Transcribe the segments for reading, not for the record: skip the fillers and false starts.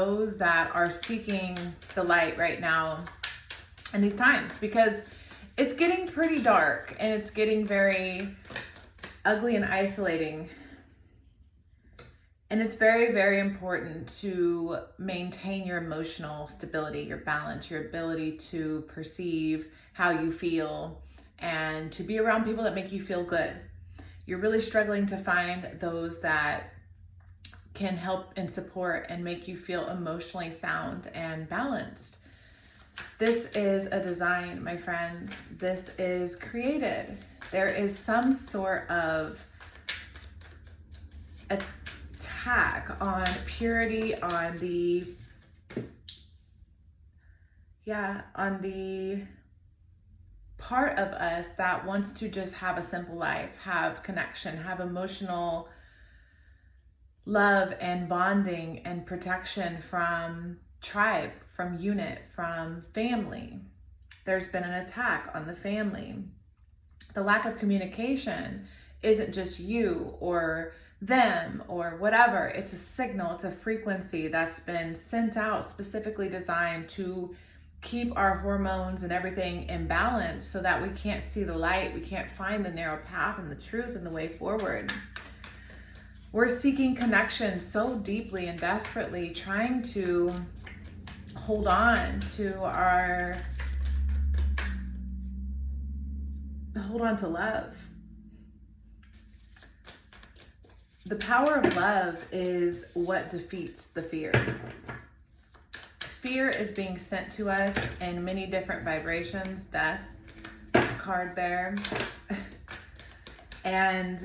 those that are seeking the light right now in these times, because it's getting pretty dark and it's getting very ugly and isolating. And it's very, very important to maintain your emotional stability, your balance, your ability to perceive how you feel and to be around people that make you feel good. You're really struggling to find those that can help and support and make you feel emotionally sound and balanced. This is a design, my friends. This is created. There is some sort of attack on purity, on the part of us that wants to just have a simple life, have connection, have emotional love and bonding and protection from tribe, from unit, from family. There's been an attack on the family. The lack of communication isn't just you or them or whatever. It's a signal, it's a frequency that's been sent out, specifically designed to keep our hormones and everything in balance so that we can't see the light, we can't find the narrow path and the truth and the way forward. We're seeking connection so deeply and desperately, trying to hold on to love. The power of love is what defeats the fear. Fear is being sent to us in many different vibrations, death card there. And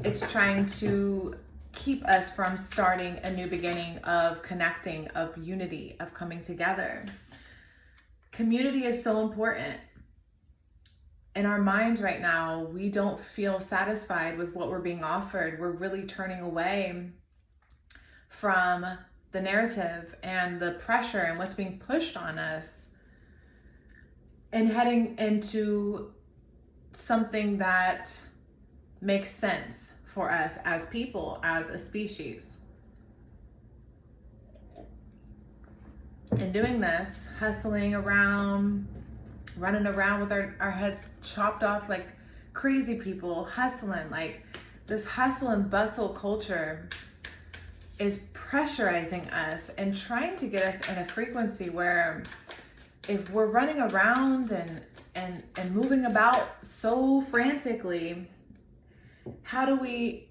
it's trying to keep us from starting a new beginning of connecting, of unity, of coming together. Community is so important. In our minds right now, we don't feel satisfied with what we're being offered. We're really turning away from the narrative and the pressure and what's being pushed on us and heading into something that makes sense for us as people, as a species. In doing this, hustling around, running around with our heads chopped off like crazy people, hustling, like this hustle and bustle culture is pressurizing us and trying to get us in a frequency where if we're running around and moving about so frantically, how do we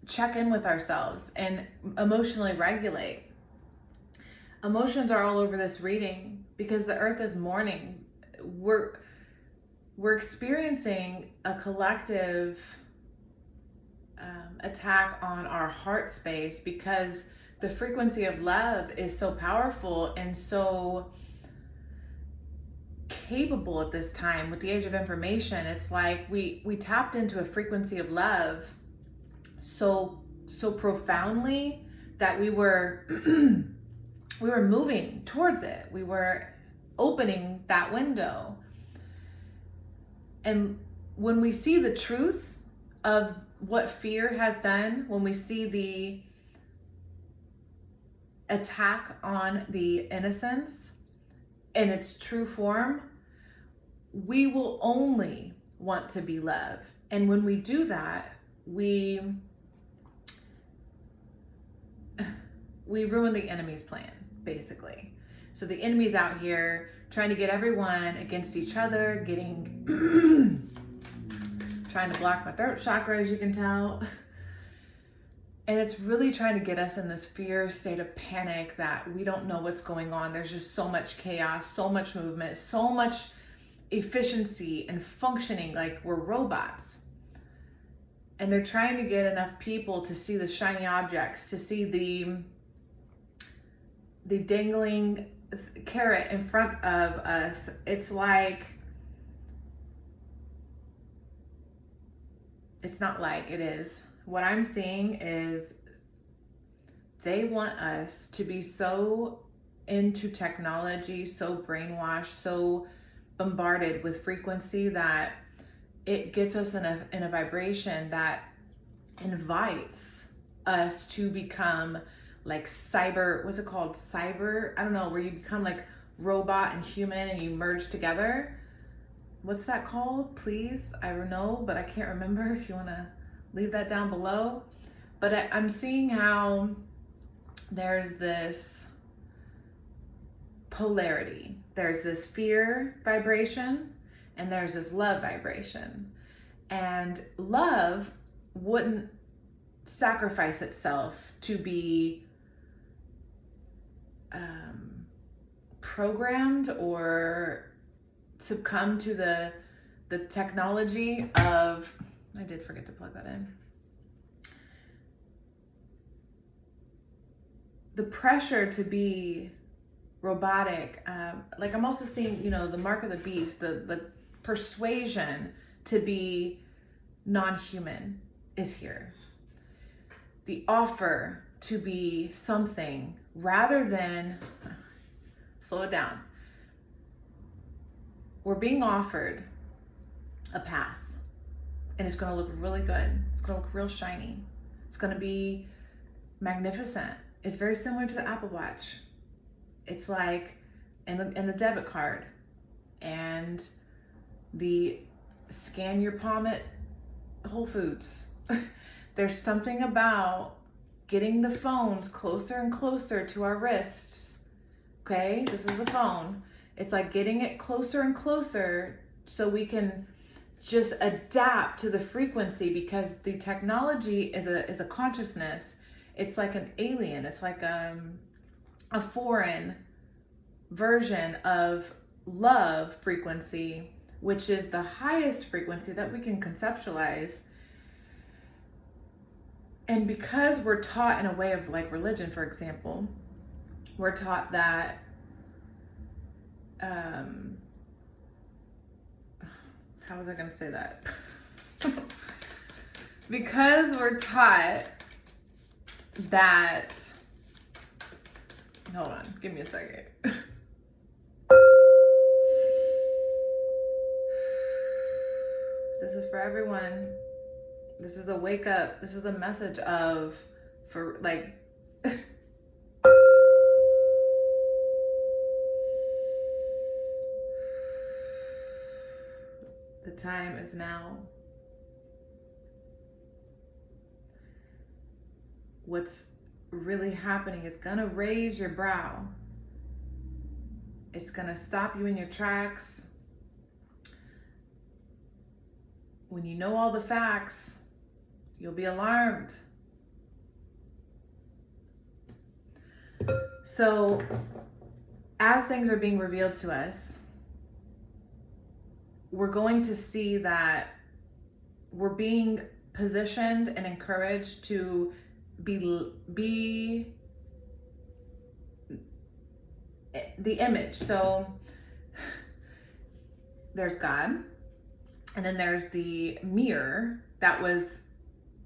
check in with ourselves and emotionally regulate? Emotions are all over this reading because the earth is mourning. We're experiencing a collective attack on our heart space because the frequency of love is so powerful and so capable at this time with the age of information. It's like we tapped into a frequency of love so profoundly that we were moving towards it. We were opening that window. And when we see the truth of what fear has done, when we see the attack on the innocence in its true form, we will only want to be love. And when we do that, we ruin the enemy's plan, basically. So the enemy's out here trying to get everyone against each other, trying to block my throat chakra, as you can tell. And it's really trying to get us in this fear state of panic that we don't know what's going on. There's just so much chaos, so much movement, so much efficiency and functioning like we're robots. And they're trying to get enough people to see the shiny objects, to see the dangling carrot in front of us. It's like, it's not like, it is. What I'm seeing is they want us to be so into technology, so brainwashed, so bombarded with frequency that it gets us in a vibration that invites us to become like cyber, what's it called? Cyber, I don't know, where you become like robot and human and you merge together. What's that called? Please, I don't know, but I can't remember. If you want to leave that down below. But I'm seeing how there's this polarity. There's this fear vibration and there's this love vibration. And love wouldn't sacrifice itself to be programmed or succumb to the technology of, I did forget to plug that in. The pressure to be robotic, like I'm also seeing, you know, the mark of the beast, the persuasion to be non-human is here. The offer to be something rather than, slow it down. We're being offered a path and it's gonna look really good. It's gonna look real shiny. It's gonna be magnificent. It's very similar to the Apple Watch. It's like, and the debit card and the scan your palm at Whole Foods. There's something about getting the phones closer and closer to our wrists. Okay, this is the phone. It's like getting it closer and closer so we can just adapt to the frequency, because the technology is a consciousness. It's like an alien. It's like a foreign version of love frequency, which is the highest frequency that we can conceptualize. And because we're taught in a way of like religion, for example, we're taught that how was I going to say that? Because we're taught that, hold on, give me a second. This is for everyone. This is a wake up. This is a message of, for like, the time is now. What's really happening is gonna raise your brow. It's gonna stop you in your tracks. When you know all the facts, you'll be alarmed. So, as things are being revealed to us, we're going to see that we're being positioned and encouraged to be the image. So there's God, and then there's the mirror that was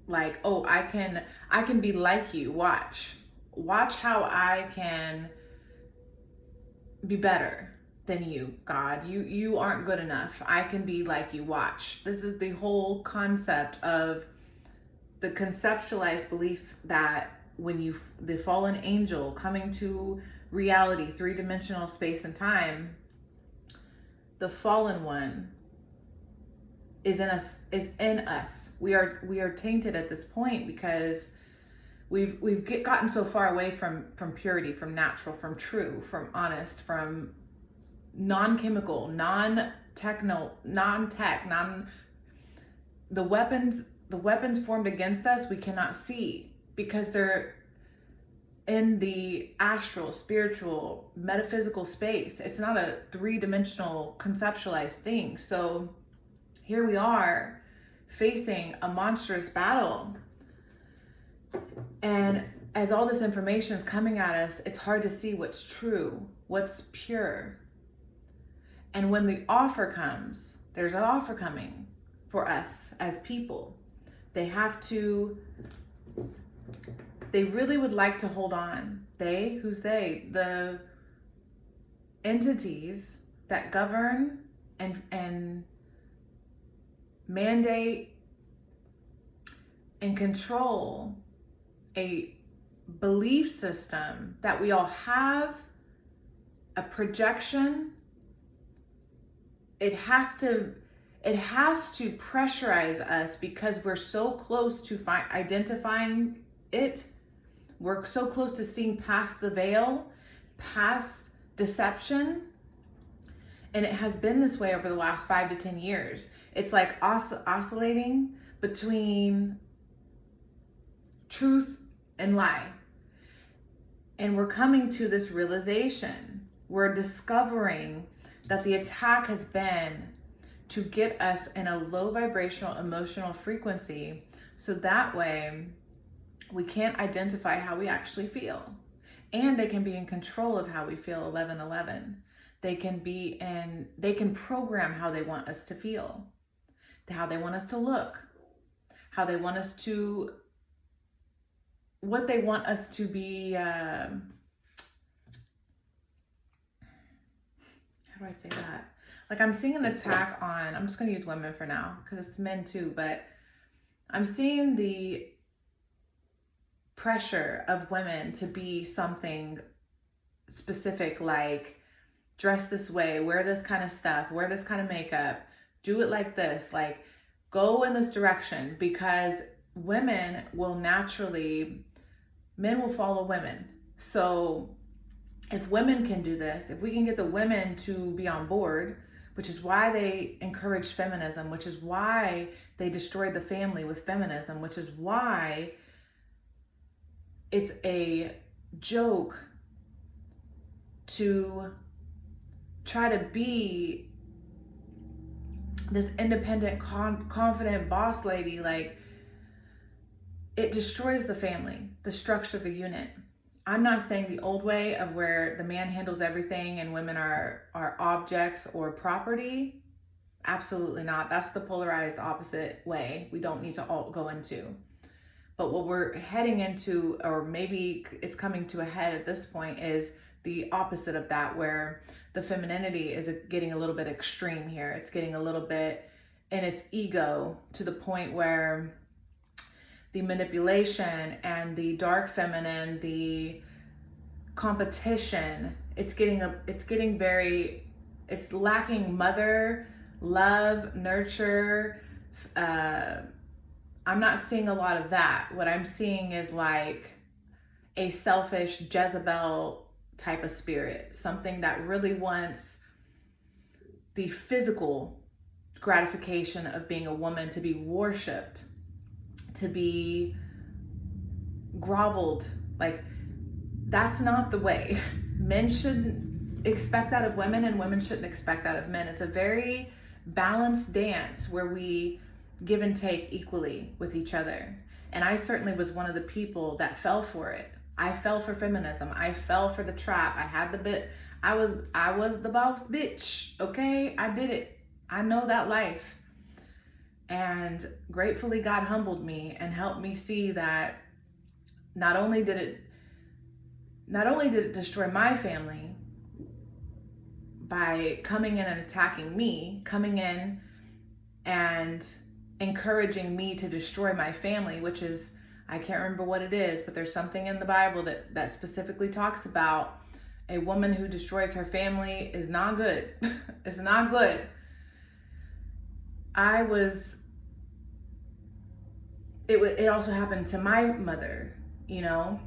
like, oh, I can be like you. Watch how I can be better than you, God. You aren't good enough. I can be like you. Watch. This is the whole concept of the conceptualized belief that when the fallen angel coming to reality, three-dimensional space and time, the fallen one is in us. We are tainted at this point because we've gotten so far away from purity, from natural, from true, from honest, from non-chemical, non-techno, non-tech, the weapons formed against us we cannot see because they're in the astral, spiritual, metaphysical space. It's not a three-dimensional conceptualized thing. So here we are facing a monstrous battle. And as all this information is coming at us, it's hard to see what's true, what's pure. And when the offer comes, there's an offer coming for us as people. They really would like to hold on. Who's they? The entities that govern and mandate and control a belief system that we all have, a projection. It has to pressurize us because we're so close to identifying it. We're so close to seeing past the veil, past deception. And it has been this way over the last 5 to 10 years. It's like oscillating between truth and lie. And we're coming to this realization. We're discovering that the attack has been to get us in a low vibrational emotional frequency, so that way we can't identify how we actually feel. And they can be in control of how we feel 1111. They can program how they want us to feel, how they want us to look, how they want us to, what they want us to be, how do I say that? Like, I'm seeing an attack on, I'm just going to use women for now because it's men too, but I'm seeing the pressure of women to be something specific, like dress this way, wear this kind of stuff, wear this kind of makeup, do it like this, like go in this direction, because women will naturally, men will follow women. So if women can do this, if we can get the women to be on board, which is why they encouraged feminism, which is why they destroyed the family with feminism, which is why it's a joke to try to be this independent, confident boss lady. Like, it destroys the family, the structure of the unit. I'm not saying the old way of where the man handles everything and women are objects or property. Absolutely not. That's the polarized opposite way we don't need to all go into. But what we're heading into, or maybe it's coming to a head at this point, is the opposite of that, where the femininity is getting a little bit extreme here. It's getting a little bit in its ego to the point where the manipulation and the dark feminine, the competition, it's lacking mother love, nurture. I'm not seeing a lot of that. What I'm seeing is like a selfish Jezebel type of spirit, something that really wants the physical gratification of being a woman, to be worshipped, to be groveled. Like, that's not the way. Men shouldn't expect that of women, and women shouldn't expect that of men. It's a very balanced dance where we give and take equally with each other. And I certainly was one of the people that fell for it. I fell for feminism. I fell for the trap. I had the bit. I was the boss bitch. Okay, I did it. I know that life. And gratefully, God humbled me and helped me see that not only did it destroy my family by coming in and attacking me, coming in and encouraging me to destroy my family, which is, I can't remember what it is, but there's something in the Bible that specifically talks about a woman who destroys her family is not good. It's not good. It also happened to my mother, you know,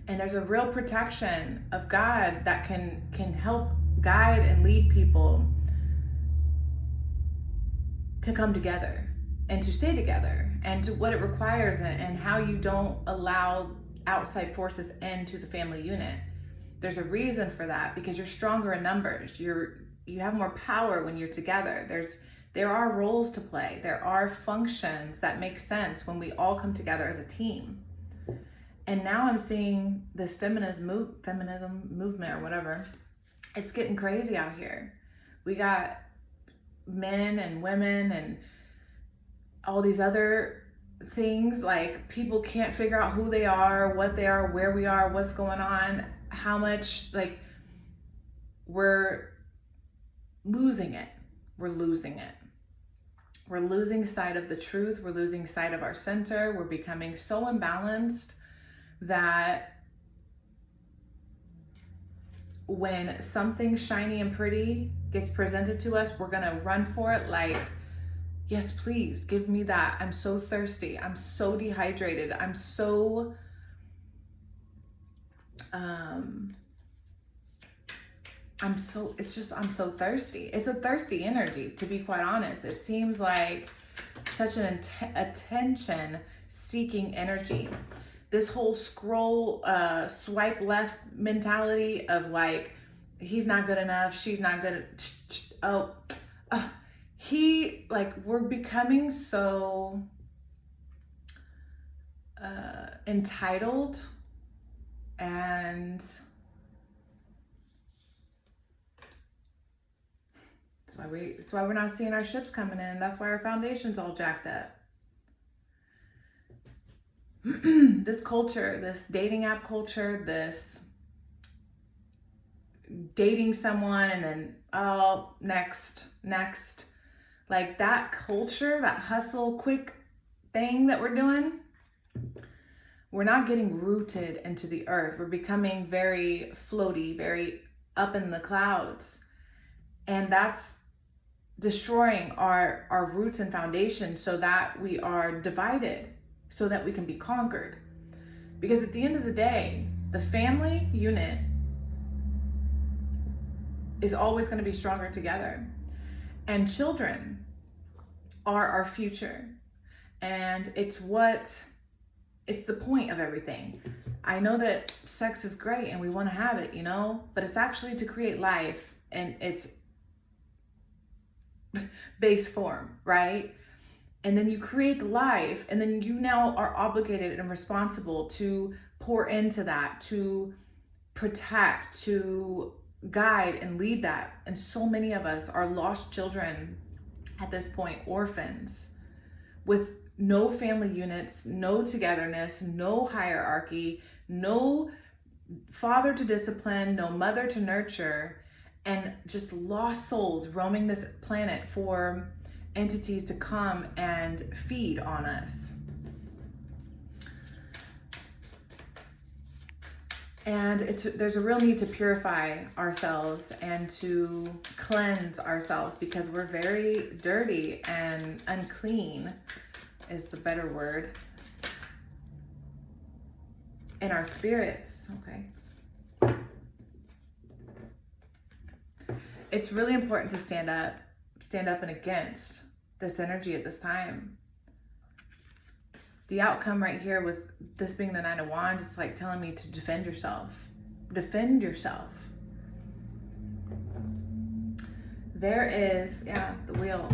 and there's a real protection of God that can help guide and lead people to come together and to stay together, and to what it requires, and how you don't allow outside forces into the family unit. There's a reason for that, because you're stronger in numbers. You have more power when you're together. There are roles to play. There are functions that make sense when we all come together as a team. And now I'm seeing this feminism movement, or whatever. It's getting crazy out here. We got men and women and all these other things. Like, people can't figure out who they are, what they are, where we are, what's going on, how much, like, we're losing it. We're losing it. We're losing sight of the truth. We're losing sight of our center. We're becoming so imbalanced. that when something shiny and pretty gets presented to us, we're gonna run for it like, yes, please, give me that. I'm so thirsty. I'm so dehydrated. I'm so, I'm so thirsty. It's a thirsty energy, to be quite honest. It seems like such an attention seeking energy. This whole scroll, swipe left mentality of like, he's not good enough, she's not good. We're becoming so entitled, and that's why we're not seeing our ships coming in, and that's why our foundation's all jacked up. This culture, this dating app culture, this dating someone and then, oh, next, like that culture, that hustle quick thing that we're doing, we're not getting rooted into the earth. We're becoming very floaty, very up in the clouds. And that's destroying our roots and foundation, so that we are divided, so that we can be conquered. Because at the end of the day, the family unit is always going to be stronger together. And children are our future. And it's the point of everything. I know that sex is great and we want to have it, but it's actually to create life in its base form, right? And then you create the life, and then you now are obligated and responsible to pour into that, to protect, to guide and lead that. And so many of us are lost children at this point, orphans, with no family units, no togetherness, no hierarchy, no father to discipline, no mother to nurture, and just lost souls roaming this planet for entities to come and feed on us. And there's a real need to purify ourselves and to cleanse ourselves, because we're very dirty and unclean is the better word in our spirits. Okay. It's really important to stand up and against this energy at this time. The outcome right here with this being the Nine of Wands, it's like telling me to defend yourself. Defend yourself. There is, the wheel.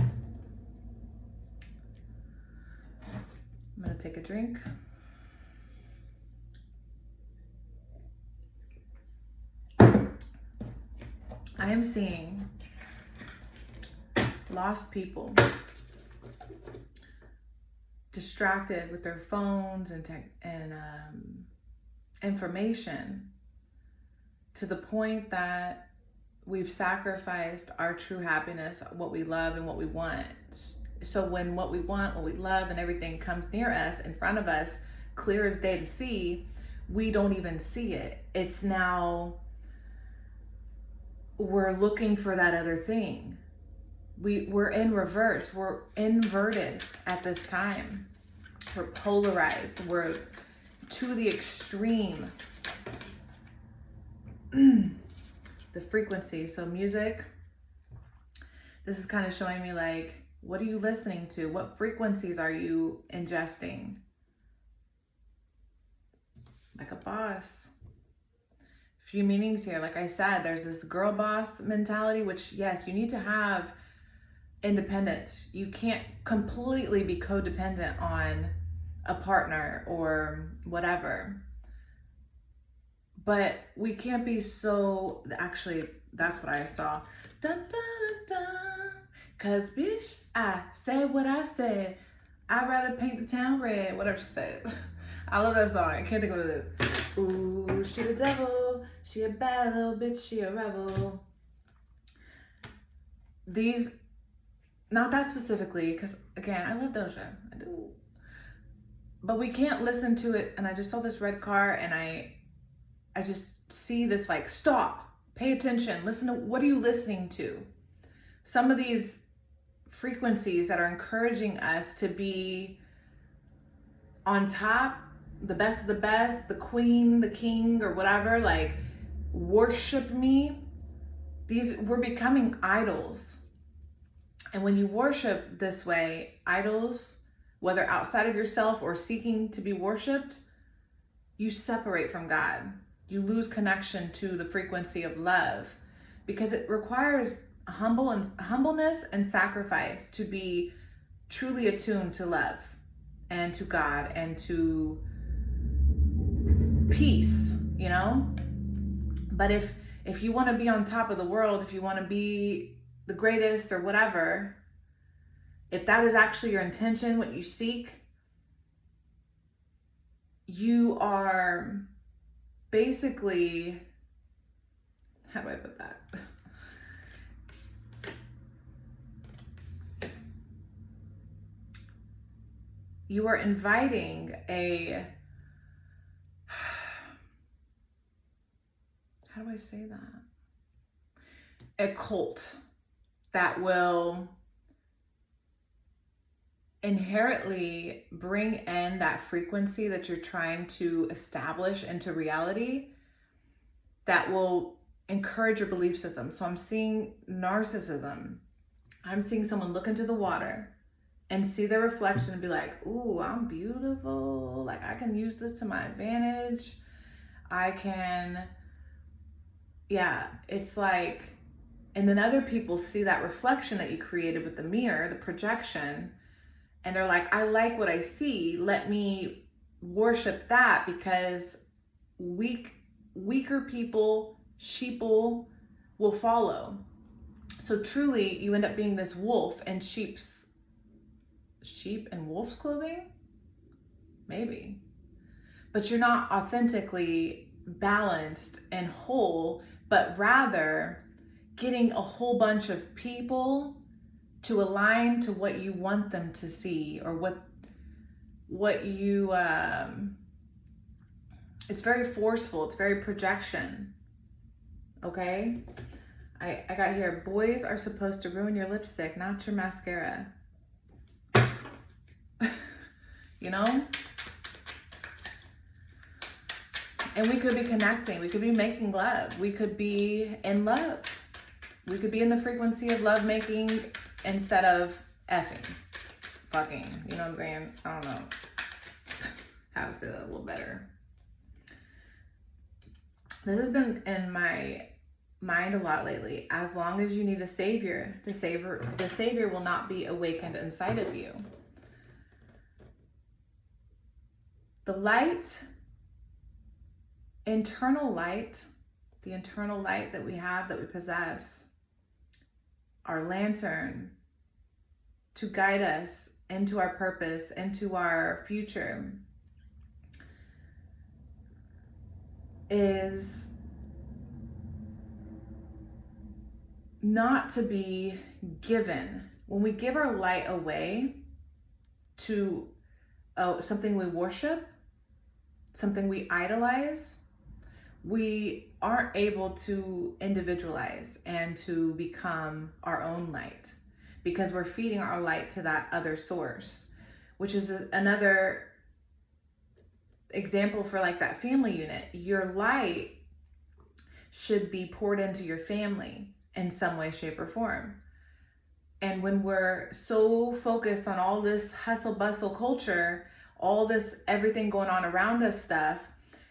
I'm gonna take a drink. I am seeing lost people distracted with their phones and information, to the point that we've sacrificed our true happiness, what we love and what we want. So when what we want, what we love, and everything comes near us, in front of us, clear as day to see, we don't even see it. It's now, we're looking for that other thing. We're in reverse. We're inverted at this time. We're polarized. We're to the extreme. The frequency. So music, this is kind of showing me like, what are you listening to? What frequencies are you ingesting? Like a boss. Few meanings here. Like I said, there's this girl boss mentality, which yes, you need to have independence. You can't completely be codependent on a partner or whatever. But we can't be so, actually, that's what I saw. Dun, dun, dun, dun. Cause bitch, I said what I said. I'd rather paint the town red, whatever she says. I love that song. I can't think of it. Ooh, she the devil. She a bad little bitch. She a rebel. These, not that specifically, because again, I love Doja. I do. but we can't listen to it. And I just saw this red car, and I just see this, like, stop, pay attention, listen to, what are you listening to? Some of these frequencies that are encouraging us to be on top, the best of the best, the queen, the king, or whatever, like, worship me. We're becoming idols. And when you worship this way, idols, whether outside of yourself or seeking to be worshiped, you separate from God. You lose connection to the frequency of love, because it requires humbleness and sacrifice to be truly attuned to love and to God and to peace, you know? But if you want to be on top of the world, if you want to be the greatest or whatever, if that is actually your intention, what you seek, you are basically, how do I put that? You are inviting a, how do I say that? A cult that will inherently bring in that frequency that you're trying to establish into reality, that will encourage your belief system. So I'm seeing narcissism. I'm seeing someone look into the water and see their reflection and be like, ooh, I'm beautiful. Like, I can use this to my advantage. I can, yeah, it's like, and then other people see that reflection that you created with the mirror, the projection, and they're like, I like what I see. Let me worship that, because weaker people, sheeple, will follow. So truly, you end up being this wolf in sheep and wolf's clothing? Maybe. But you're not authentically balanced and whole, but rather getting a whole bunch of people to align to what you want them to see, or what you, it's very forceful, it's very projection, okay? I got here, boys are supposed to ruin your lipstick, not your mascara. You know? And we could be connecting, we could be making love, we could be in love. We could be in the frequency of love making instead of effing, fucking, you know what I'm saying? I don't know how to say that a little better. This has been in my mind a lot lately. As long as you need a savior, the savior will not be awakened inside of you. The light, the internal light that we have, that we possess, our lantern to guide us into our purpose, into our future, is not to be given. When we give our light away to something we worship, something we idolize, we aren't able to individualize and to become our own light, because we're feeding our light to that other source, which is another example for like that family unit. Your light should be poured into your family in some way, shape, or form. And when we're so focused on all this hustle bustle culture, all this everything going on around us stuff,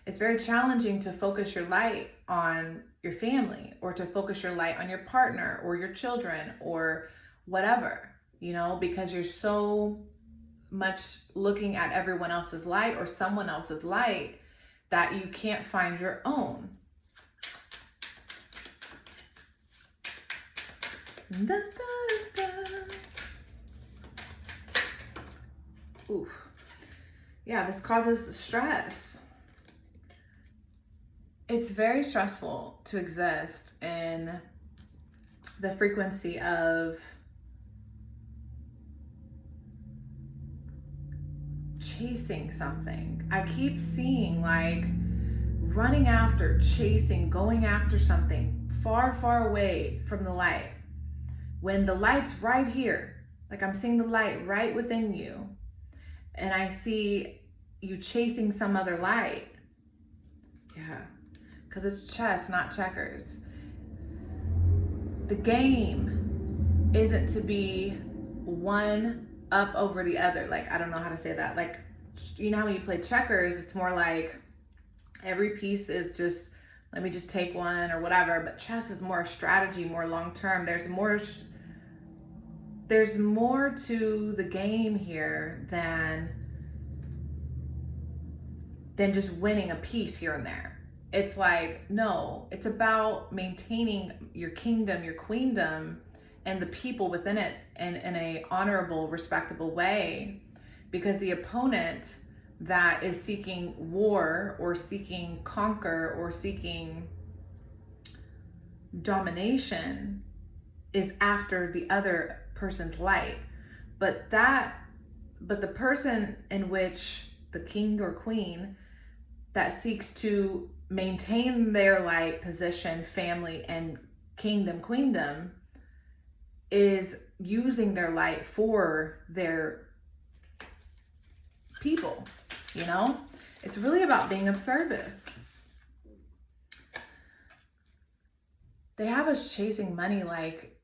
it's very challenging to focus your light on your family, or to focus your light on your partner or your children or whatever, you know, because you're so much looking at everyone else's light or someone else's light that you can't find your own. Da, da, da. Ooh. Yeah, this causes stress. It's very stressful to exist in the frequency of chasing something. I keep seeing like running after, chasing, going after something far, far away from the light. When the light's right here, like I'm seeing the light right within you, and I see you chasing some other light. Yeah, because it's chess, not checkers. The game isn't to be one up over the other. Like, I don't know how to say that. Like, you know how when you play checkers, it's more like every piece is just, let me just take one or whatever. But chess is more strategy, more long-term. There's more to the game here than just winning a piece here and there. It's like, no, it's about maintaining your kingdom, your queendom, and the people within it in a honorable, respectable way. Because the opponent that is seeking war or seeking conquer or seeking domination is after the other person's light. But the person in which the king or queen that seeks to maintain their light, position, family, and kingdom, queendom, is using their light for their people, you know? It's really about being of service. They have us chasing money like,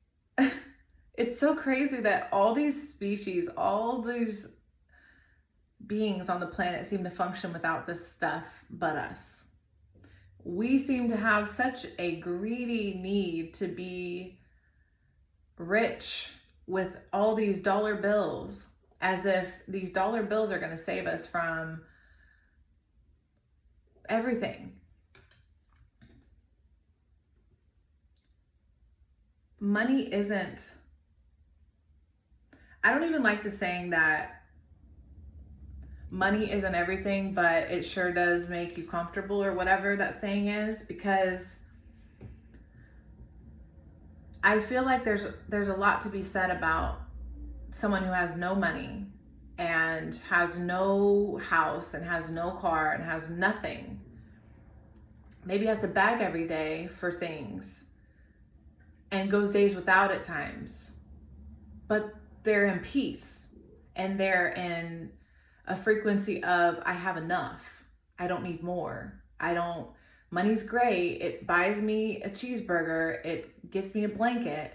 it's so crazy that all these species, all these beings on the planet seem to function without this stuff but us. We seem to have such a greedy need to be rich with all these dollar bills, as if these dollar bills are going to save us from everything. Money isn't, I don't even like the saying that money isn't everything, but it sure does make you comfortable, or whatever that saying is, because I feel like there's a lot to be said about someone who has no money and has no house and has no car and has nothing. Maybe has to beg every day for things and goes days without at times, but they're in peace and they're in a frequency of, I have enough. I don't need more. Money's great. It buys me a cheeseburger. It gets me a blanket.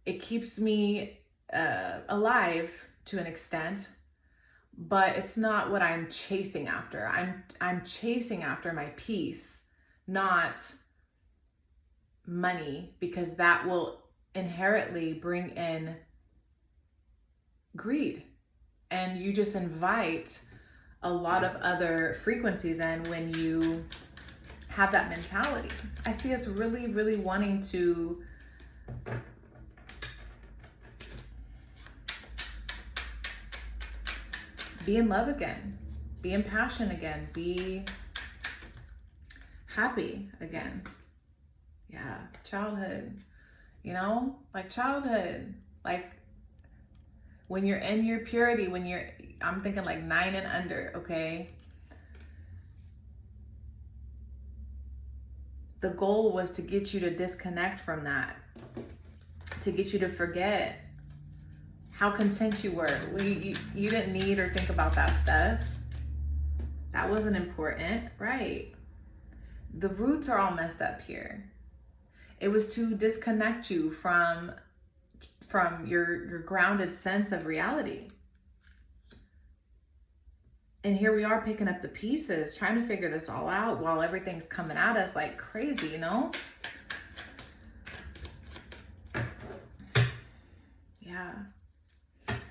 It keeps me alive to an extent, but it's not what I'm chasing after. I'm chasing after my peace, not money, because that will inherently bring in greed. And you just invite a lot of other frequencies in when you have that mentality. I see us really, really wanting to be in love again, be in passion again, be happy again. Yeah, childhood, you know, like childhood, like when you're in your purity, I'm thinking like 9 and under, okay? The goal was to get you to disconnect from that, to get you to forget how content you were. You didn't need or think about that stuff. That wasn't important, right? The roots are all messed up here. It was to disconnect you from your grounded sense of reality. And here we are picking up the pieces, trying to figure this all out while everything's coming at us like crazy, you know? Yeah.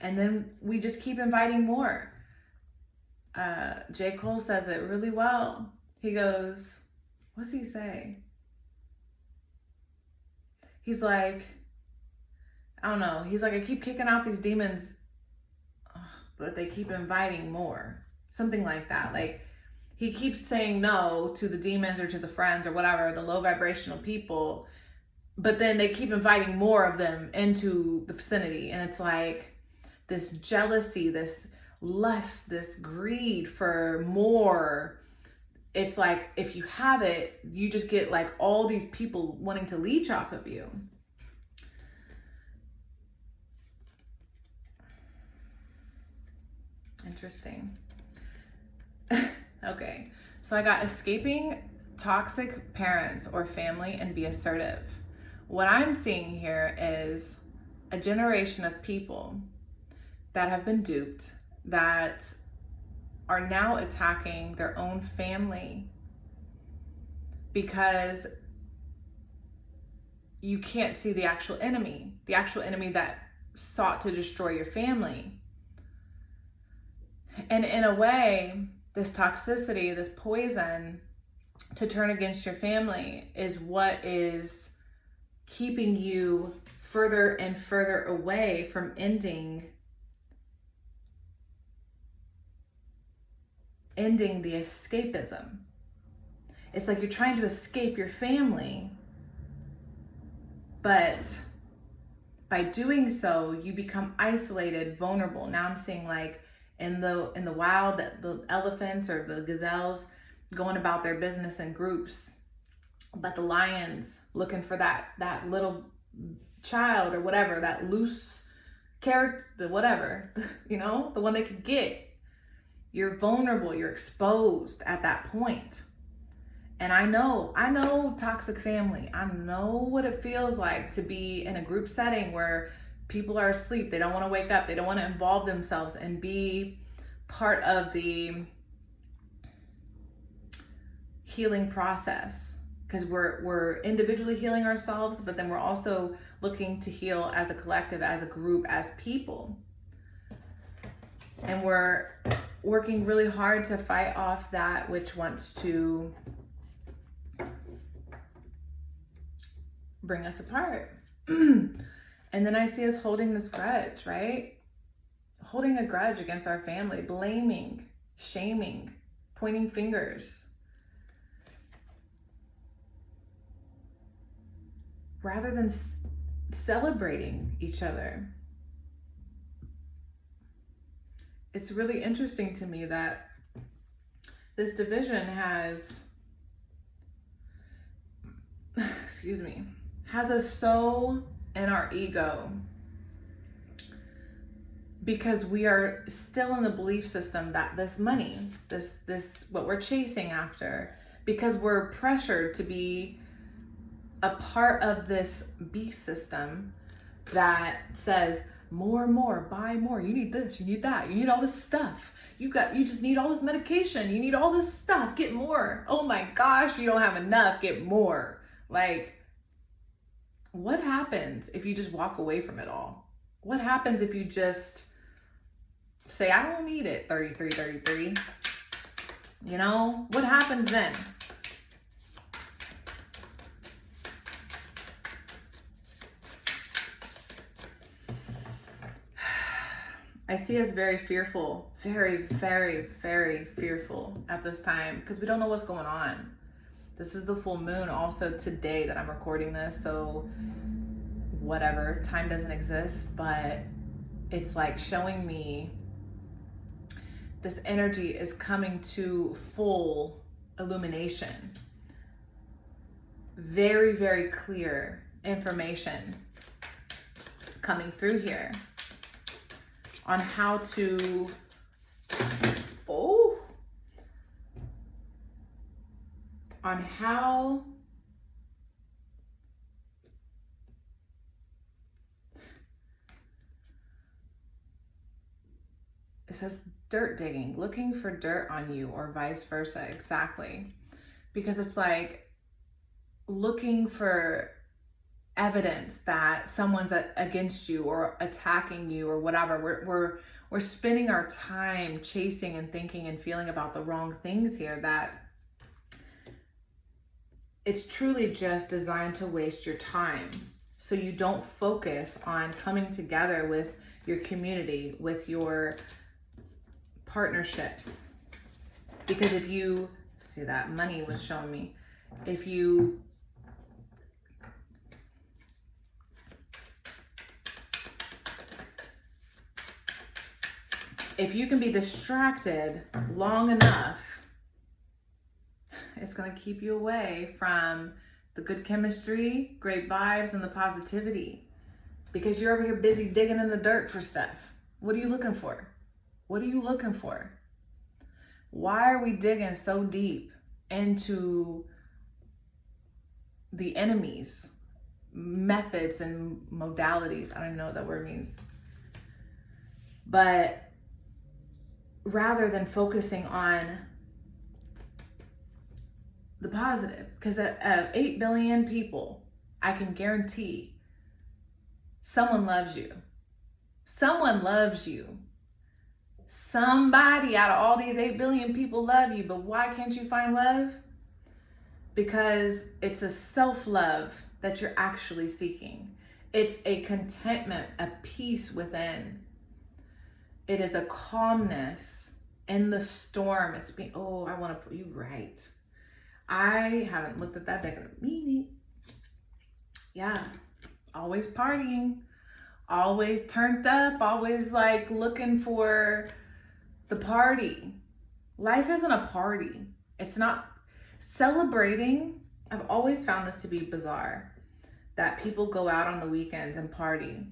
And then we just keep inviting more. J. Cole says it really well. He goes, what's he say? He's like, I don't know. He's like, I keep kicking out these demons, but they keep inviting more. Something like that. Like, he keeps saying no to the demons or to the friends or whatever, the low vibrational people, but then they keep inviting more of them into the vicinity. And it's like this jealousy, this lust, this greed for more. It's like, if you have it, you just get like all these people wanting to leech off of you. Interesting. Okay, so I got escaping toxic parents or family and be assertive. What I'm seeing here is a generation of people that have been duped, that are now attacking their own family because you can't see the actual enemy that sought to destroy your family. And in a way, this toxicity, this poison to turn against your family is what is keeping you further and further away from ending the escapism. It's like you're trying to escape your family, but by doing so, you become isolated, vulnerable. Now I'm seeing like in the wild, the elephants or the gazelles going about their business in groups, but the lions looking for that little child or whatever, that loose character, the whatever, you know, the one they could get. You're vulnerable, you're exposed at that point. And I know toxic family. I know what it feels like to be in a group setting where people are asleep. They don't want to wake up. They don't want to involve themselves and be part of the healing process. Because we're individually healing ourselves, but then we're also looking to heal as a collective, as a group, as people. And we're working really hard to fight off that which wants to bring us apart. And then I see us holding this grudge, right? Holding a grudge against our family, blaming, shaming, pointing fingers, rather than celebrating each other. It's really interesting to me that this division has us so in our ego because we are still in the belief system that this money, this what we're chasing after, because we're pressured to be a part of this beast system that says more and more, buy more, you need this, you need that, you need all this stuff, you just need all this medication, you need all this stuff, get more. Oh my gosh, you don't have enough, get more. Like, what happens if you just walk away from it all? What happens if you just say, I don't need it, 33. You know, what happens then? I see us very fearful, very, very, very fearful at this time because we don't know what's going on. This is the full moon also today that I'm recording this, so whatever, time doesn't exist, but it's like showing me this energy is coming to full illumination. Very, very clear information coming through here on how to, on how it says dirt digging, looking for dirt on you or vice versa. Exactly. Because it's like looking for evidence that someone's against you or attacking you or whatever. We're spending our time chasing and thinking and feeling about the wrong things here, that it's truly just designed to waste your time. So you don't focus on coming together with your community, with your partnerships. Because if you see, that money was showing me, if you if you can be distracted long enough, it's going to keep you away from the good chemistry, great vibes, and the positivity. Because you're over here busy digging in the dirt for stuff. What are you looking for? What are you looking for? Why are we digging so deep into the enemy's methods and modalities? I don't even know what that word means. But rather than focusing on the positive, because of 8 billion people, I can guarantee someone loves you. Someone loves you. Somebody out of all these 8 billion people love you, but why can't you find love? Because it's a self-love that you're actually seeking. It's a contentment, a peace within. It is a calmness in the storm. It's being, oh, I want to put you right. I haven't looked at that deck in a minute. Yeah, always partying, always turned up, always like looking for the party. Life isn't a party. It's not celebrating. I've always found this to be bizarre, that people go out on the weekends and party.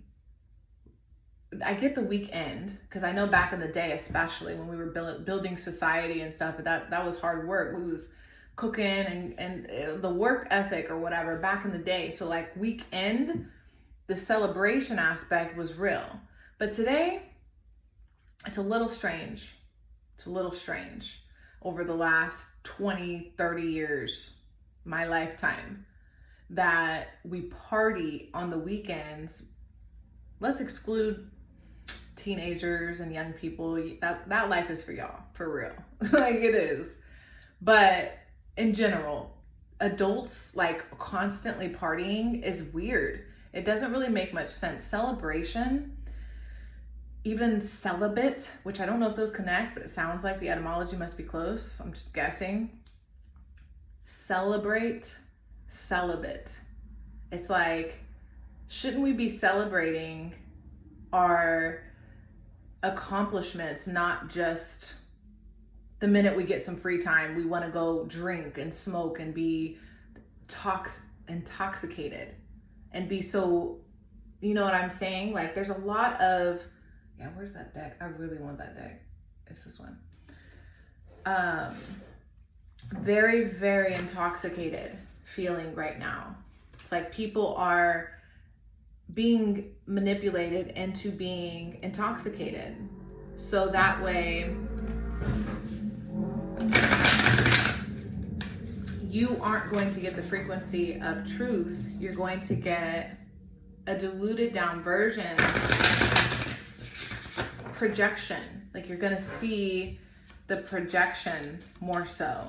I get the weekend, because I know back in the day, especially when we were building society and stuff, that was hard work. We was cooking and the work ethic or whatever back in the day. So like weekend, the celebration aspect was real. But today, it's a little strange. It's a little strange over the last 20, 30 years, my lifetime, that we party on the weekends. Let's exclude teenagers and young people. That life is for y'all, for real. Like it is. But in general, adults like constantly partying is weird. It doesn't really make much sense. Celebration, even celibate, which I don't know if those connect, but it sounds like the etymology must be close. I'm just guessing. Celebrate, celibate. It's like, shouldn't we be celebrating our accomplishments, not just the minute we get some free time, we want to go drink and smoke and be intoxicated and be so, you know what I'm saying? Like there's a lot of, yeah, where's that deck? I really want that deck. It's this one. Very, very intoxicated feeling right now. It's like people are being manipulated into being intoxicated. So that way you aren't going to get the frequency of truth. You're going to get a diluted down version, projection. Like you're going to see the projection more so.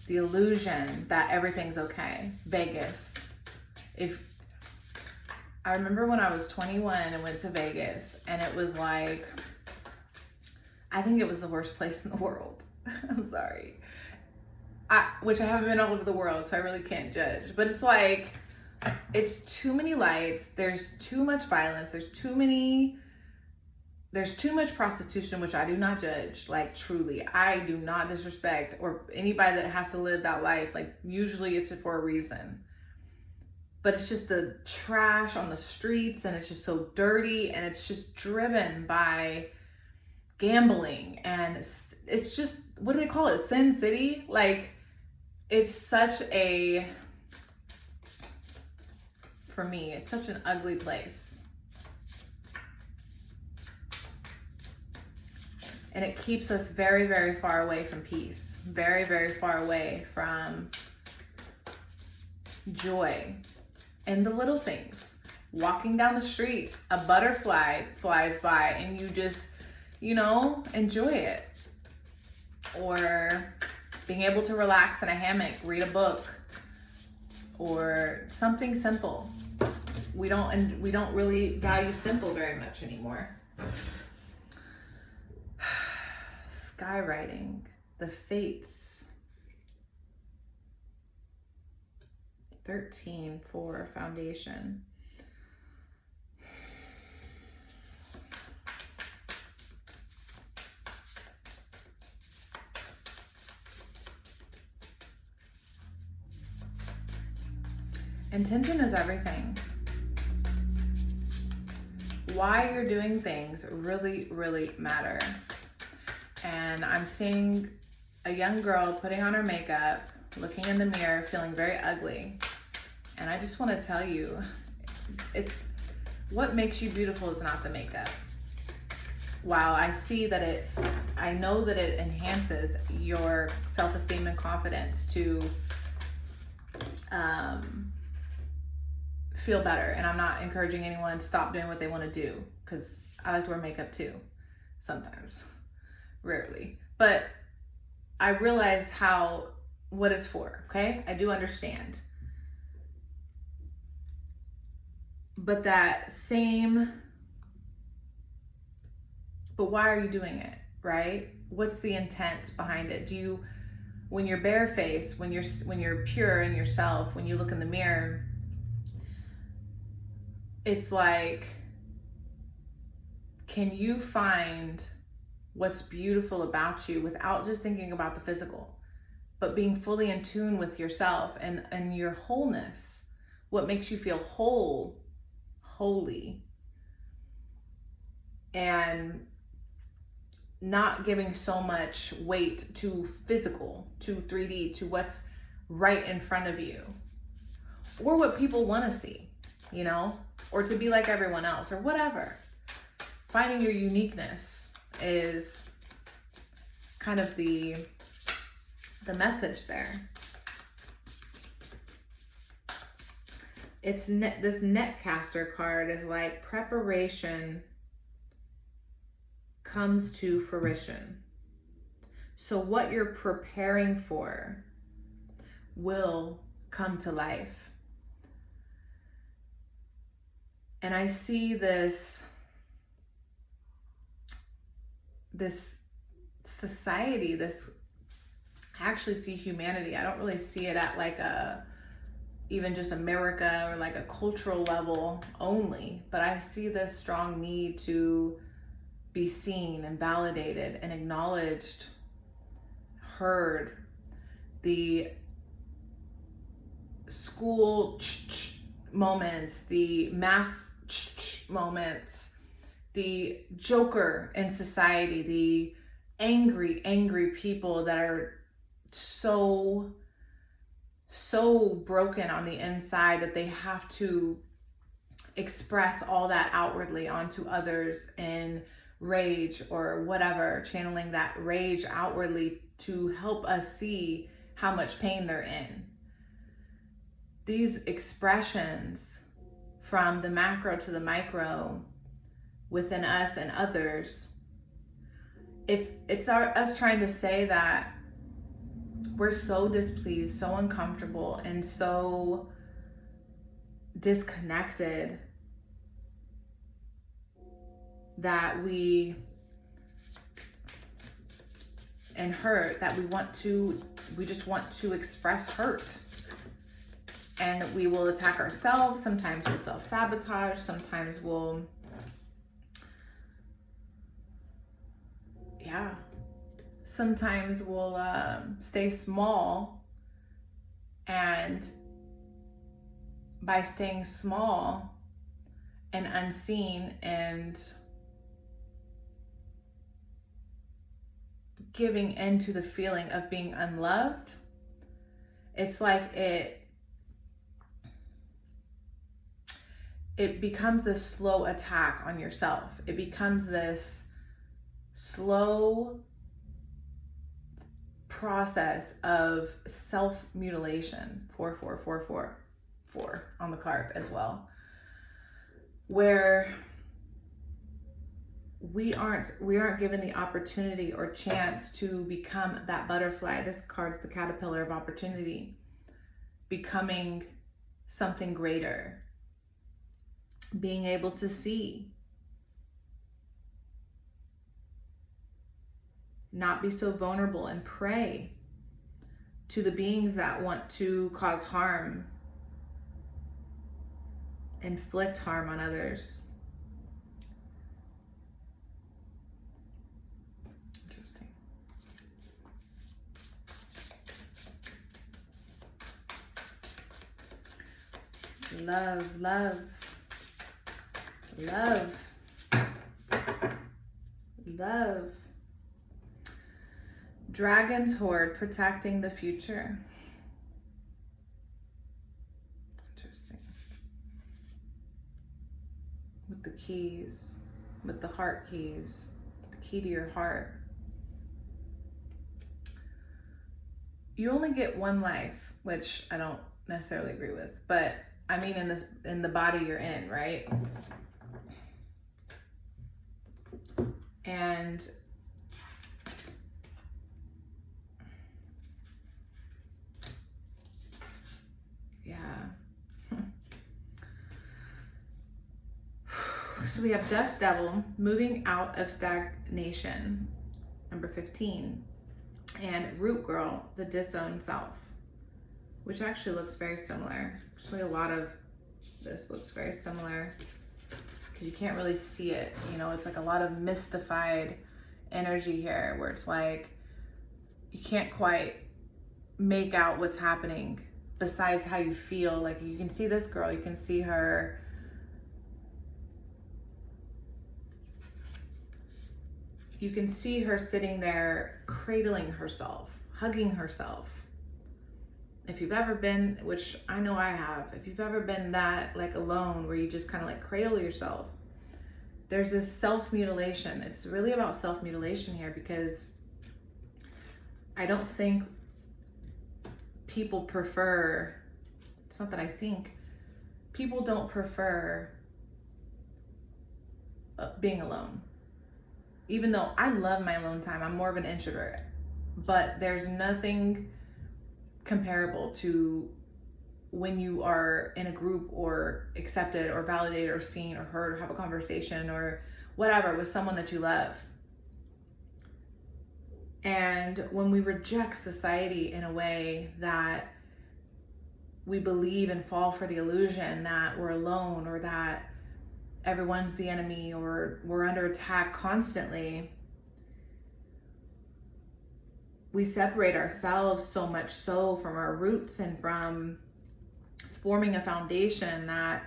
The illusion that everything's okay. Vegas. I remember when I was 21 and went to Vegas, and it was like, I think it was the worst place in the world. I'm sorry. Which I haven't been all over the world, so I really can't judge. But it's like, it's too many lights. There's too much violence. There's too much prostitution, which I do not judge. Like truly, I do not disrespect or anybody that has to live that life. Like usually it's for a reason. But it's just the trash on the streets, and it's just so dirty, and it's just driven by gambling, and it's just, what do they call it? Sin City? Like it's such a, for me, it's such an ugly place. And it keeps us very, very far away from peace, very, very far away from joy. And the little things, walking down the street, a butterfly flies by and you just, you know, enjoy it. Or being able to relax in a hammock, read a book, or something simple. We don't really value simple very much anymore. Skywriting, the fates. 13 for foundation. Intention is everything. Why you're doing things really, really matter. And I'm seeing a young girl putting on her makeup, looking in the mirror, feeling very ugly. And I just want to tell you, it's what makes you beautiful is not the makeup. While I see that I know that it enhances your self-esteem and confidence to feel better. And I'm not encouraging anyone to stop doing what they want to do, because I like to wear makeup too, sometimes, rarely. But I realize what it's for, okay? I do understand. But why are you doing it, right? What's the intent behind it? When you're barefaced, when you're pure in yourself, when you look in the mirror, it's like, can you find what's beautiful about you without just thinking about the physical, but being fully in tune with yourself and your wholeness? What makes you feel holy, and not giving so much weight to physical, to 3D, to what's right in front of you, or what people want to see, or to be like everyone else, or whatever. Finding your uniqueness is kind of the message there. It's this Netcaster card is like preparation comes to fruition. So what you're preparing for will come to life. And I see this society, I actually see humanity. I don't really see it at like even just America or like a cultural level only, but I see this strong need to be seen and validated and acknowledged, heard. The school moments, the mass moments, the joker in society, the angry people that are so broken on the inside that they have to express all that outwardly onto others in rage or whatever, channeling that rage outwardly to help us see how much pain they're in. These expressions from the macro to the micro within us and others, it's us trying to say that we're so displeased, so uncomfortable, and so disconnected that and hurt that we just want to express hurt. And we will attack ourselves. Sometimes we'll self-sabotage. Sometimes we'll, sometimes we'll stay small. And by staying small and unseen and giving into the feeling of being unloved, it's like it becomes this slow attack on yourself. It becomes this slow process of self-mutilation, 4 on the card as well, where we aren't given the opportunity or chance to become that butterfly. This card's the caterpillar of opportunity, becoming something greater, being able to see, not be so vulnerable, and pray to the beings that want to cause harm inflict harm on others. Interesting. Love, love, love, love. Dragon's Horde, protecting the future. Interesting. With the keys, with the heart keys, the key to your heart. You only get one life, which I don't necessarily agree with, but I mean in the body you're in, right? And yeah. So we have Dust Devil, moving out of stagnation, number 15. And Root Girl, the disowned self, which actually looks very similar. Actually, a lot of this looks very similar because you can't really see it. You know, it's like a lot of mystified energy here where it's like you can't quite make out what's happening besides how you feel. Like you can see this girl, you can see her. You can see her sitting there cradling herself, hugging herself. If you've ever been, which I know I have, if you've ever been that like alone where you just kind of like cradle yourself, there's this self-mutilation. It's really about self-mutilation here because I don't think people prefer, it's not that I think, people don't prefer being alone. Even though I love my alone time, I'm more of an introvert, but there's nothing comparable to when you are in a group or accepted or validated or seen or heard or have a conversation or whatever with someone that you love. And when we reject society in a way that we believe and fall for the illusion that we're alone or that everyone's the enemy or we're under attack constantly, we separate ourselves so much so from our roots and from forming a foundation that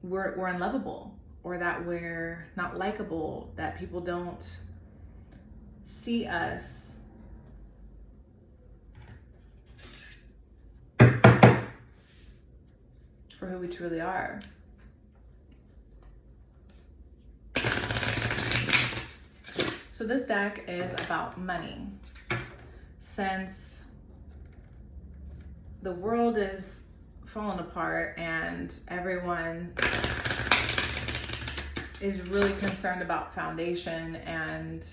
we're unlovable or that we're not likable, that people don't see us for who we truly are. So this deck is about money. Since the world is falling apart and everyone is really concerned about foundation and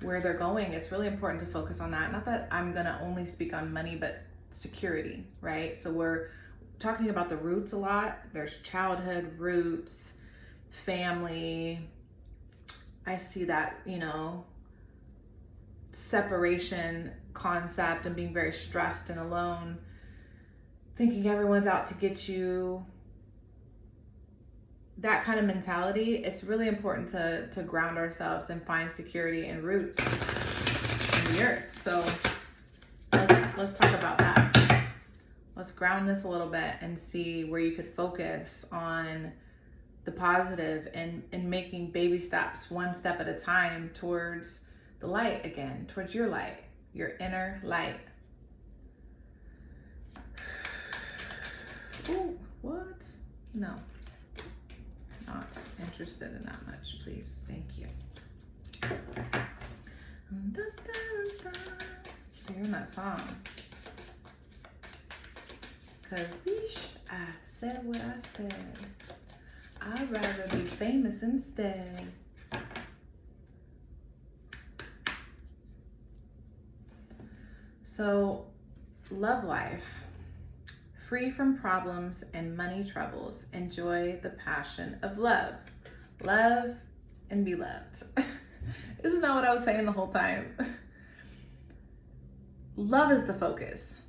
where they're going, it's really important to focus on that. Not that I'm gonna only speak on money, but security, right? So we're talking about the roots a lot. There's childhood roots, family. I see that, you know, separation concept and being very stressed and alone, thinking everyone's out to get you. That kind of mentality, it's really important to ground ourselves and find security and roots in the earth. So let's talk about that. Let's ground this a little bit and see where you could focus on the positive and making baby steps, one step at a time towards the light again, towards your light, your inner light. Oh, what? No, not interested in that much, please. Thank you. Keep hearing that song. Cause bitch, I said what I said. I'd rather be famous instead. So, love life. Free from problems and money troubles. Enjoy the passion of love. Love and be loved. Isn't that what I was saying the whole time? Love is the focus.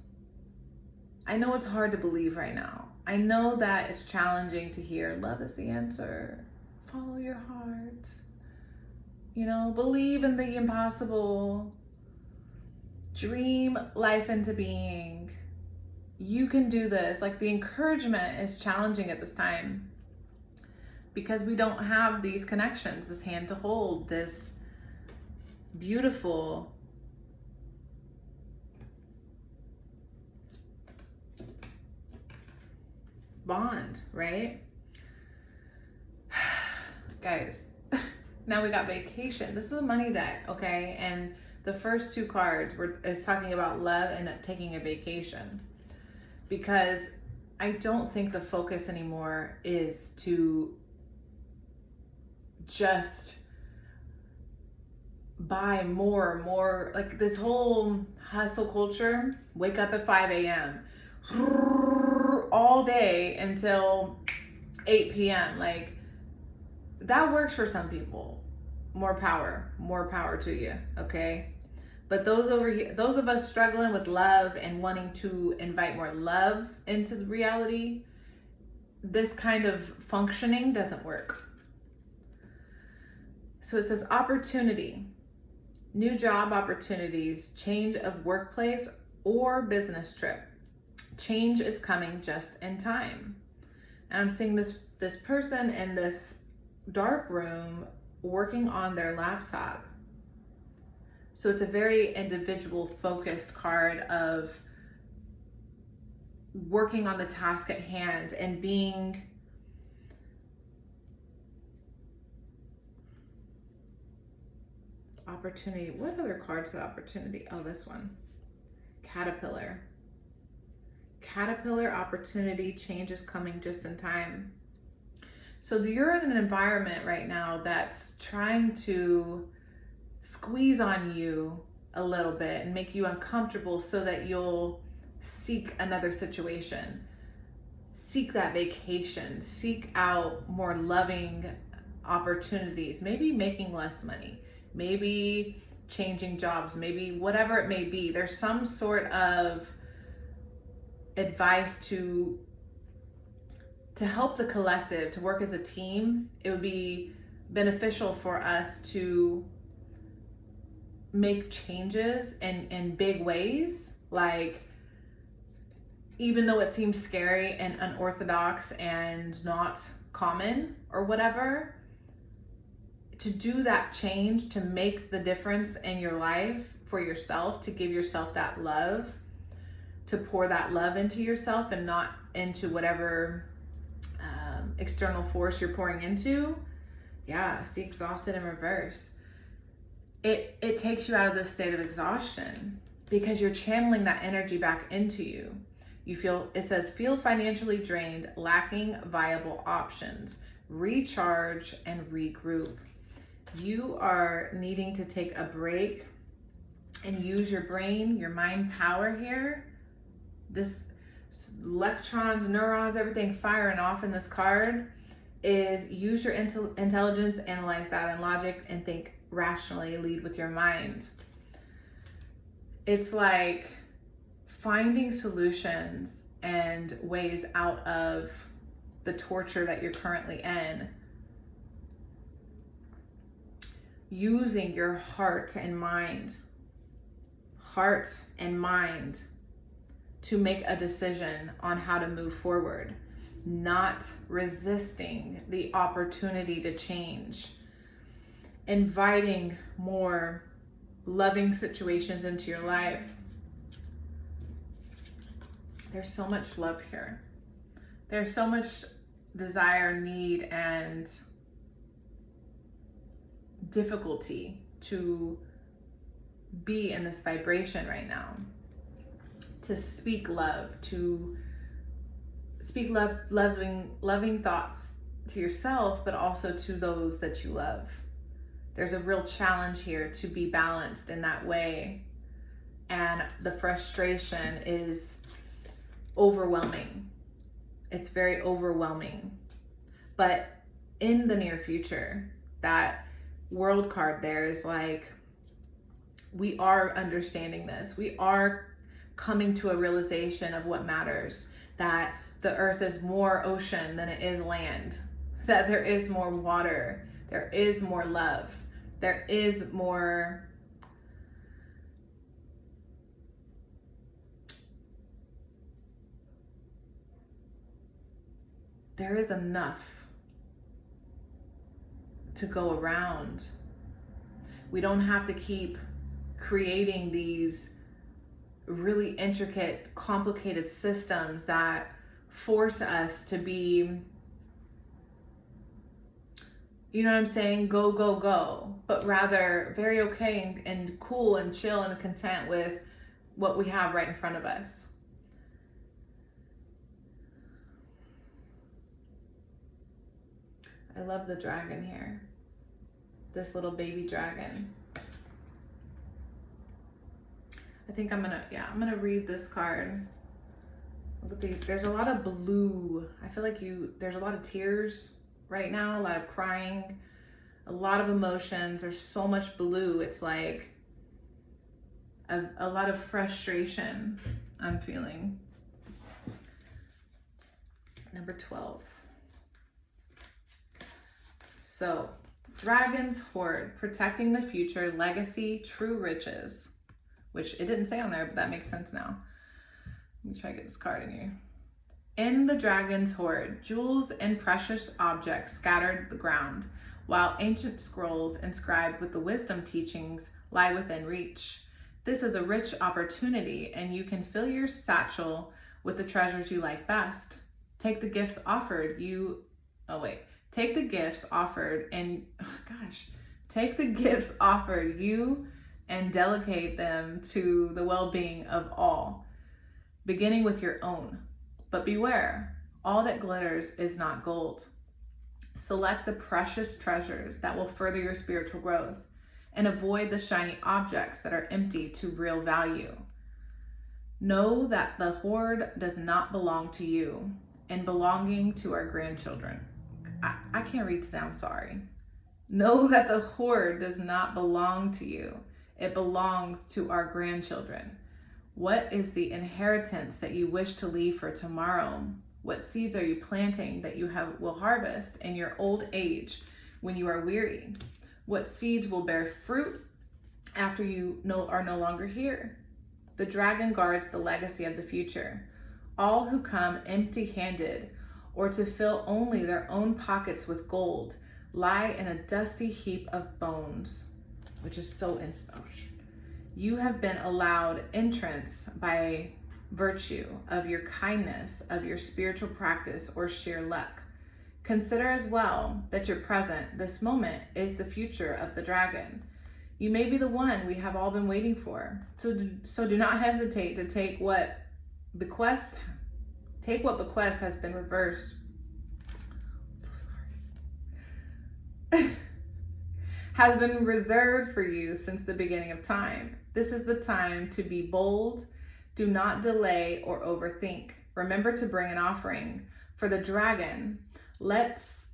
I know it's hard to believe right now, I know that it's challenging to hear love is the answer. Follow your heart. You know, believe in the impossible. Dream life into being. You can do this. Like, the encouragement is challenging at this time because we don't have these connections, this hand to hold, this beautiful bond, right? Guys, now we got vacation. This is a money deck, okay? And the first two cards is talking about love and taking a vacation, because I don't think the focus anymore is to just buy more, like this whole hustle culture, wake up at 5 a.m. all day until 8 p.m. Like, that works for some people. More power to you, okay? But those over here, those of us struggling with love and wanting to invite more love into the reality, this kind of functioning doesn't work. So it says opportunity, new job opportunities, change of workplace or business trip. Change is coming just in time. And I'm seeing this person in this dark room working on their laptop. So it's a very individual focused card of working on the task at hand and being opportunity. What other cards have opportunity? Oh, this one. Caterpillar. Caterpillar, opportunity, change is coming just in time. So you're in an environment right now that's trying to squeeze on you a little bit and make you uncomfortable so that you'll seek another situation, seek that vacation, seek out more loving opportunities, maybe making less money, maybe changing jobs, maybe whatever it may be. There's some sort of advice to help the collective, to work as a team. It would be beneficial for us to make changes in big ways. Like, even though it seems scary and unorthodox and not common or whatever, to do that change, to make the difference in your life for yourself, to give yourself that love, to pour that love into yourself and not into whatever external force you're pouring into. Yeah, see exhausted in reverse. It takes you out of this state of exhaustion because you're channeling that energy back into you. You feel, it says, feel financially drained, lacking viable options, recharge and regroup. You are needing to take a break and use your brain, your mind power here. This electrons, neurons, everything firing off in this card is use your intelligence, analyze that and logic, and think rationally, lead with your mind. It's like finding solutions and ways out of the torture that you're currently in. Using your heart and mind to make a decision on how to move forward, not resisting the opportunity to change, inviting more loving situations into your life. There's so much love here. There's so much desire, need, and difficulty to be in this vibration right now, to speak love, to speak loving thoughts to yourself, but also to those that you love. There's a real challenge here to be balanced in that way. And the frustration is overwhelming. It's very overwhelming. But in the near future, that world card there is like, we are understanding this. We are coming to a realization of what matters, that the earth is more ocean than it is land, that there is more water, there is more love, there is more there is enough to go around. We don't have to keep creating these really intricate, complicated systems that force us to be, you know what I'm saying, go, go, go, but rather very okay and cool and chill and content with what we have right in front of us. I love the dragon here. This little baby dragon. I think I'm gonna read this card. Look at these. There's a lot of blue. I feel like there's a lot of tears right now, a lot of crying, a lot of emotions. There's so much blue. It's like a lot of frustration I'm feeling. Number 12. So, Dragon's Hoard, protecting the future, legacy, true riches. Which it didn't say on there, but that makes sense now. Let me try to get this card in here. In the Dragon's Hoard, jewels and precious objects scattered the ground, while ancient scrolls inscribed with the wisdom teachings lie within reach. This is a rich opportunity, and you can fill your satchel with the treasures you like best. Take the gifts offered Take the gifts offered you and delegate them to the well-being of all, beginning with your own. But beware, all that glitters is not gold. Select the precious treasures that will further your spiritual growth, and avoid the shiny objects that are empty to real value. Know that the hoard does not belong to you, and belonging to our grandchildren. I can't read today, I'm sorry. Know that the hoard does not belong to you. It belongs to our grandchildren. What is the inheritance that you wish to leave for tomorrow? What seeds are you planting that you will harvest in your old age when you are weary? What seeds will bear fruit after you are no longer here? The dragon guards the legacy of the future. All who come empty-handed or to fill only their own pockets with gold lie in a dusty heap of bones, which is so you have been allowed entrance by virtue of your kindness, of your spiritual practice, or sheer luck. Consider as well that your present, this moment, is the future of the dragon. You may be the one we have all been waiting for. So do not hesitate to take what bequest has been reversed. I'm so sorry. Has been reserved for you since the beginning of time. This is the time to be bold. Do not delay or overthink. Remember to bring an offering for the dragon. Lest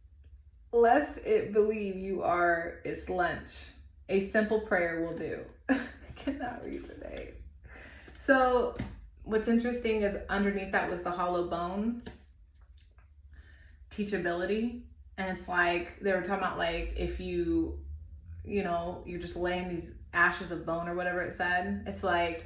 it believe you are its lunch. A simple prayer will do. I cannot read today. So what's interesting is underneath that was the hollow bone, teachability. And it's like, they were talking about like, if you're just laying these ashes of bone or whatever it said. It's like,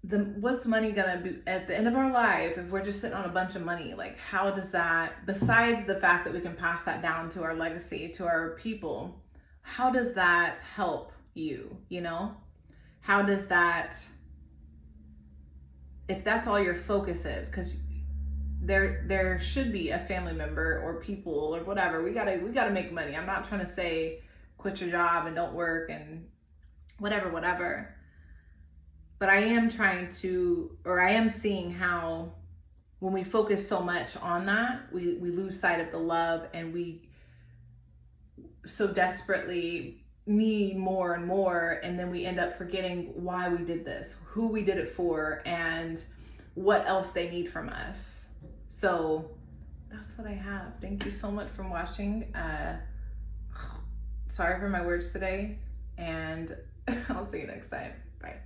what's money gonna be at the end of our life if we're just sitting on a bunch of money? Like, how does that, besides the fact that we can pass that down to our legacy, to our people, how does that help you, How does that, if that's all your focus is, because there should be a family member or people or whatever. We gotta make money. I'm not trying to say quit your job and don't work and whatever. But I am seeing how when we focus so much on that, we lose sight of the love, and we so desperately need more and more, and then we end up forgetting why we did this, who we did it for, and what else they need from us. So that's what I have. Thank you so much for watching. Sorry for my words today, and I'll see you next time. Bye.